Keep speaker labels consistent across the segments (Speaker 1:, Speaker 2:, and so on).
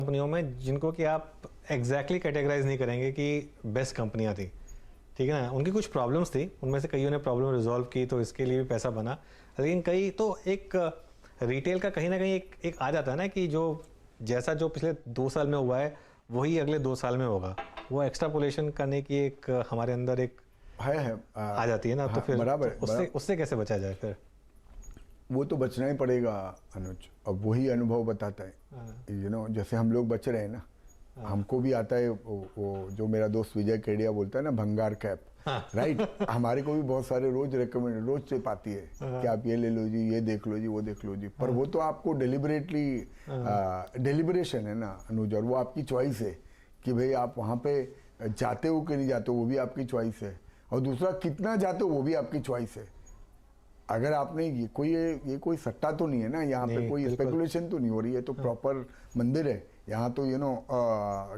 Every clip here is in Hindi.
Speaker 1: कंपनियों में जिनको कि आप एग्जैक्टली कैटेगराइज नहीं करेंगे कि बेस्ट कंपनियां थी, ठीक है ना। उनकी कुछ प्रॉब्लम्स थी, उनमें से कईयों ने प्रॉब्लम रिजॉल्व की तो इसके लिए भी पैसा बना, लेकिन कई तो एक रिटेल का कहीं ना कहीं एक आ जाता है ना कि जो जैसा जो पिछले 2 साल में हुआ है वही अगले 2 साल में होगा, वो एक्स्ट्रापोलेशन करने की एक हमारे अंदर एक आ जाती है ना। तो फिर
Speaker 2: बराबर,
Speaker 1: उससे कैसे बचा जाए फिर?
Speaker 2: वो तो बचना ही पड़ेगा अनुज। अब वही अनुभव बताता है, जैसे हम लोग बच रहे हैं ना, हमको भी आता है वो जो मेरा दोस्त विजय केडिया बोलता है ना, भंगार कैप, राइट। हमारे को भी बहुत सारे रोज टिप आती है कि आप ये ले लो जी, ये देख लो जी, वो देख लो जी, पर वो तो आपको डेलिब्रेशन है ना अनुज, और वो आपकी चॉइस है कि भाई आप वहाँ पे जाते हो कि नहीं जाते हो, वो भी आपकी चॉइस है, और दूसरा कितना जाते हो वो भी आपकी चॉइस है। अगर आपने ये कोई सट्टा तो नहीं है ना, यहाँ पे कोई स्पेकुलेशन तो नहीं हो रही है, तो प्रॉपर मंदिर है यहाँ तो,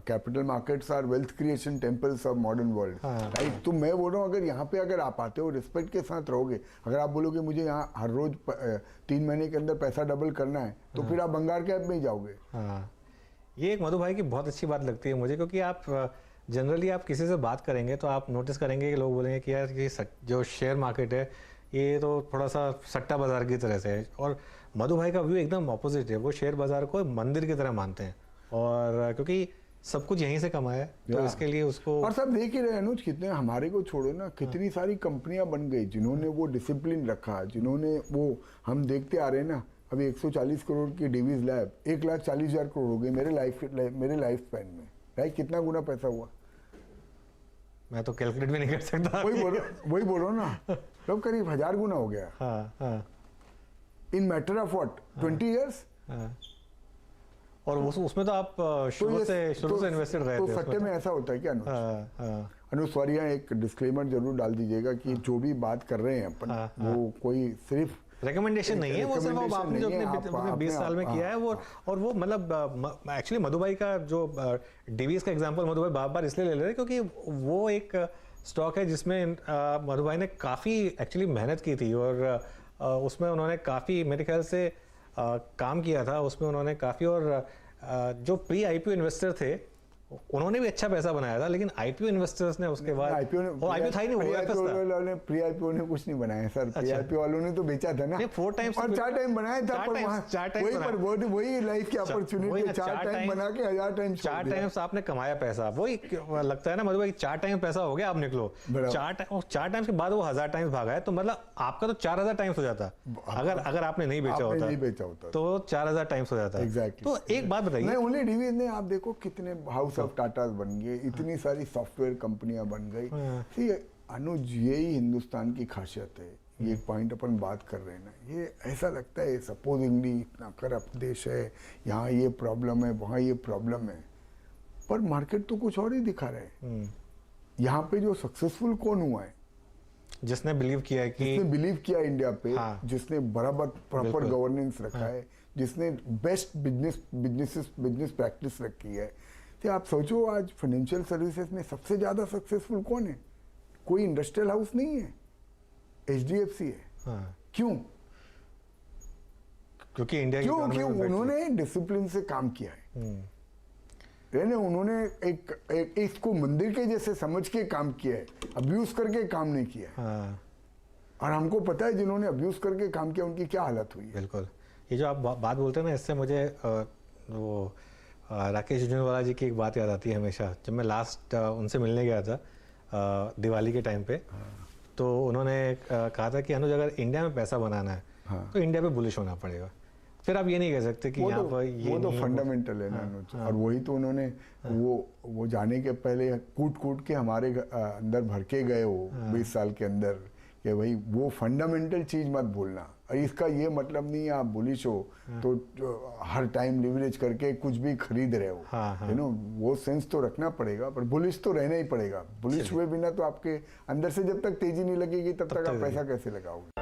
Speaker 2: capital markets are wealth creation temples of modern world, right. तो मैं बोल रहा हूँ अगर यहाँ पे अगर आप आते हो, रिस्पेक्ट के साथ रहोगे, अगर आप बोलोगे मुझे यहाँ हर रोज 3 महीने के अंदर पैसा डबल करना है, तो फिर आप भंगार कैप में ही जाओगे।
Speaker 1: ये एक मधु भाई की बहुत अच्छी बात लगती है मुझे, क्योंकि आप जनरली आप किसी से बात करेंगे तो आप नोटिस करेंगे कि लोग बोलेंगे कि यार कि जो शेयर मार्केट है ये तो थोड़ा सा सट्टा बाजार की तरह से है, और मधु भाई का व्यू एकदम ऑपोजिट है। वो शेयर बाजार को मंदिर की तरह मानते हैं, और क्योंकि सब कुछ यहीं से कमाया है तो इसके लिए उसको,
Speaker 2: और सब देख ही रहे अनुज, कितने हमारे को छोड़ो ना, कितनी सारी कंपनियां बन गई जिन्होंने वो डिसिप्लिन रखा, जिन्होंने वो, हम देखते आ रहे हैं ना, अभी 140 करोड़ की डिवीज लैब 1,40,000 करोड़ हो गई मेरे लाइफ स्पैन में, राइट। कितना गुना पैसा हुआ
Speaker 1: मैं तो कैलकुलेट भी नहीं कर सकता।
Speaker 2: वही बोलो ना, तो करीब 1000 गुना हो गया इन मैटर ऑफ व्हाट 20 ईयर्स।
Speaker 1: और उसमें तो आप शुरू से इन्वेस्टेड रहे थे।
Speaker 2: तो सट्टे में ऐसा होता है क्या अनुज? सॉरी, एक डिस्क्लेमर जरूर डाल दीजिएगा कि जो भी बात कर रहे हैं अपन, वो कोई सिर्फ
Speaker 1: रिकमेंडेशन नहीं है, वो सिर्फ आपने जो अपने 20 साल में किया है वो, और वो मतलब एक्चुअली मधु भाई का जो डिवीज का एग्जांपल मधु भाई बार इसलिए ले रहे हैं क्योंकि वो एक स्टॉक है जिसमें मधु भाई ने काफ़ी एक्चुअली मेहनत की थी, और उसमें उन्होंने काफ़ी मेरे ख्याल से काम किया था उसमें उन्होंने काफ़ी, और जो प्री आईपीओ इन्वेस्टर थे उन्होंने भी अच्छा पैसा बनाया था, लेकिन आईपीओ इन्वेस्टर्स ने उसके बाद आईपीओ था ही नहीं,
Speaker 2: प्री आईपीओ ने कुछ नहीं बनाया सर। प्री आईपीओ वालों ने तो बेचा था ना,
Speaker 1: 4 टाइम्स
Speaker 2: और 4 टाइम बनाया था, वही लाइफ की अपॉर्चुनिटी, 4 टाइम बना के 1000 टाइम,
Speaker 1: 4 टाइम्स आपने कमाया पैसा। वही लगता है ना मधु भाई, 4 टाइम पैसा हो गया, आप निकलो 4 टाइम्स के बाद वो 1000 टाइम्स भागा है, तो मतलब आपका तो 4000 टाइम्स हो जाता अगर आपने नहीं बेचा होता तो 4000 टाइम्स हो जाता।
Speaker 2: एग्जैक्टली।
Speaker 1: तो एक बात बताइए,
Speaker 2: ओनली डिवीज ने आप देखो कितने हाउस ऑफ टाटा बन गए, इतनी सारी सॉफ्टवेयर कंपनियां बन गई। अनुज, यही हिंदुस्तान की खासियत है। ये एक पॉइंट अपन बात कर रहे हैं ना, ये ऐसा लगता है सपोजिंगली इतना करप्ट देश है, यहाँ ये प्रॉब्लम है, वहाँ ये प्रॉब्लम है, पर मार्केट तो कुछ और ही दिखा रहे हैं। यहाँ पे जो सक्सेसफुल कौन हुआ है?
Speaker 1: जिसने बिलीव किया
Speaker 2: इंडिया पे, जिसने बराबर प्रॉपर गवर्नेंस रखा है, जिसने बेस्ट बिजनेस प्रैक्टिस रखी है। तो आप सोचो आज फाइनेंशियल सर्विसेज में सबसे ज्यादा सक्सेसफुल कौन है? कोई इंडस्ट्रियल हाउस नहीं है, HDFC है। क्यों?
Speaker 1: क्योंकि इंडिया
Speaker 2: क्यों उन्होंने डिसिप्लिन से काम किया है, उन्होंने एक इसको मंदिर के जैसे समझ के काम किया है, अब्यूज करके काम नहीं किया है। और हमको पता है जिन्होंने अब्यूज करके काम किया उनकी क्या हालत हुई है।
Speaker 1: बिल्कुल। ये जो आप बात बोलते हैं ना, इससे मुझे वो राकेश झुंझुनवाला जी की एक बात याद आती है हमेशा। जब मैं लास्ट उनसे मिलने गया था दिवाली के टाइम पे, तो उन्होंने कहा था कि अनुज अगर इंडिया में पैसा बनाना है तो इंडिया पे बुलिश होना पड़ेगा। फिर आप ये नहीं कह सकते कि यहाँ पर ये
Speaker 2: वो तो फंडामेंटल है ना अनुज। और वही तो उन्होंने वो जाने के पहले कूट के हमारे अंदर भर के गए हो 20 साल के अंदर, कि भाई वो फंडामेंटल चीज मत भूलना। और इसका ये मतलब नहीं आप बुलिश हो तो हर टाइम लिवरेज करके कुछ भी खरीद रहे हो, वो सेंस तो रखना पड़ेगा, पर बुलिश तो रहना ही पड़ेगा। बुलिश हुए बिना तो आपके अंदर से जब तक तेजी नहीं लगेगी तब तक आप पैसा कैसे लगाओगे।